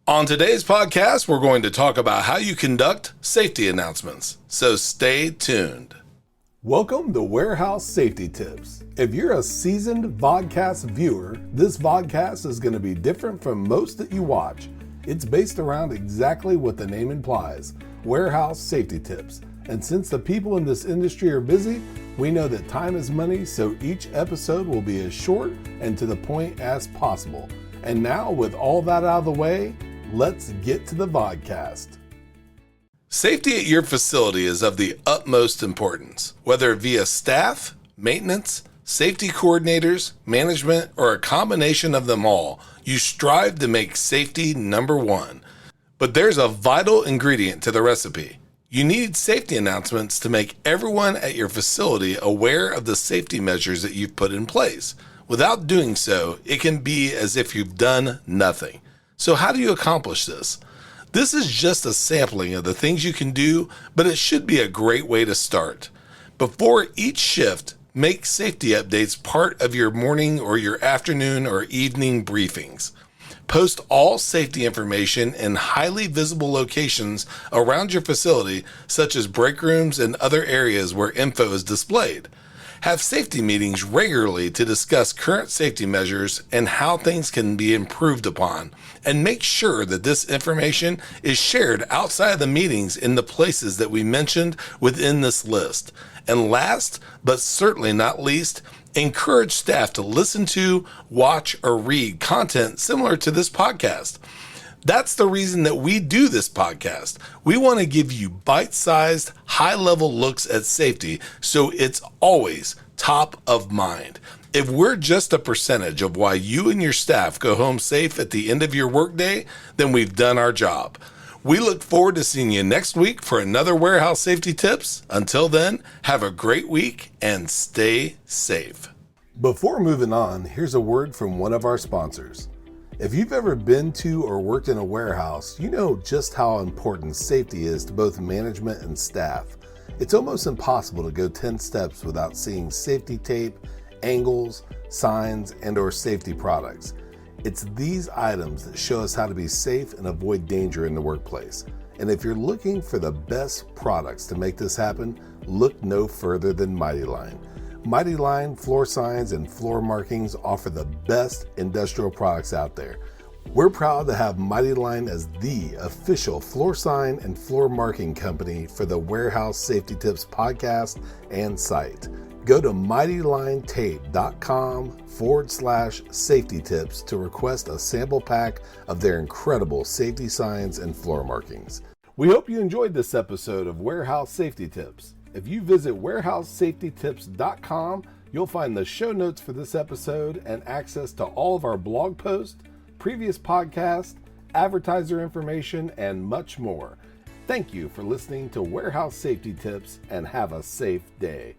On today's podcast, we're going to talk about how you conduct safety announcements. So stay tuned. Welcome to Warehouse Safety Tips. If you're a seasoned vodcast viewer, this vodcast is going to be different from most that you watch. It's based around exactly what the name implies, warehouse safety tips. And since the people in this industry are busy, we know that time is money, so each episode will be as short and to the point as possible. And now, with all that out of the way, let's get to the vodcast. Safety at your facility is of the utmost importance, whether via staff, maintenance, safety coordinators, management, or a combination of them all. You strive to make safety number one. But there's a vital ingredient to the recipe. You need safety announcements to make everyone at your facility aware of the safety measures that you've put in place. Without doing so, it can be as if you've done nothing. So how do you accomplish this? This is just a sampling of the things you can do, but it should be a great way to start. Before each shift, make safety updates part of your morning or your afternoon or evening briefings. Post all safety information in highly visible locations around your facility, such as break rooms and other areas where info is displayed. Have safety meetings regularly to discuss current safety measures and how things can be improved upon, and make sure that this information is shared outside of the meetings in the places that we mentioned within this list. And last, but certainly not least, encourage staff to listen to, watch, or read content similar to this podcast. That's the reason that we do this podcast. We want to give you bite-sized, high-level looks at safety, so it's always top of mind. If we're just a percentage of why you and your staff go home safe at the end of your workday, then we've done our job. We look forward to seeing you next week for another Warehouse Safety Tips. Until then, have a great week and stay safe. Before moving on, here's a word from one of our sponsors. If you've ever been to or worked in a warehouse, you know just how important safety is to both management and staff. It's almost impossible to go 10 steps without seeing safety tape, angles, signs, and/or safety products. It's these items that show us how to be safe and avoid danger in the workplace. And if you're looking for the best products to make this happen, look no further than Mighty Line. Mighty Line floor signs and floor markings offer the best industrial products out there. We're proud to have Mighty Line as the official floor sign and floor marking company for the Warehouse Safety Tips podcast and site. Go to mightylinetape.com/safety tips to request a sample pack of their incredible safety signs and floor markings. We hope you enjoyed this episode of Warehouse Safety Tips. If you visit warehousesafetytips.com, you'll find the show notes for this episode and access to all of our blog posts, previous podcasts, advertiser information, and much more. Thank you for listening to Warehouse Safety Tips and have a safe day.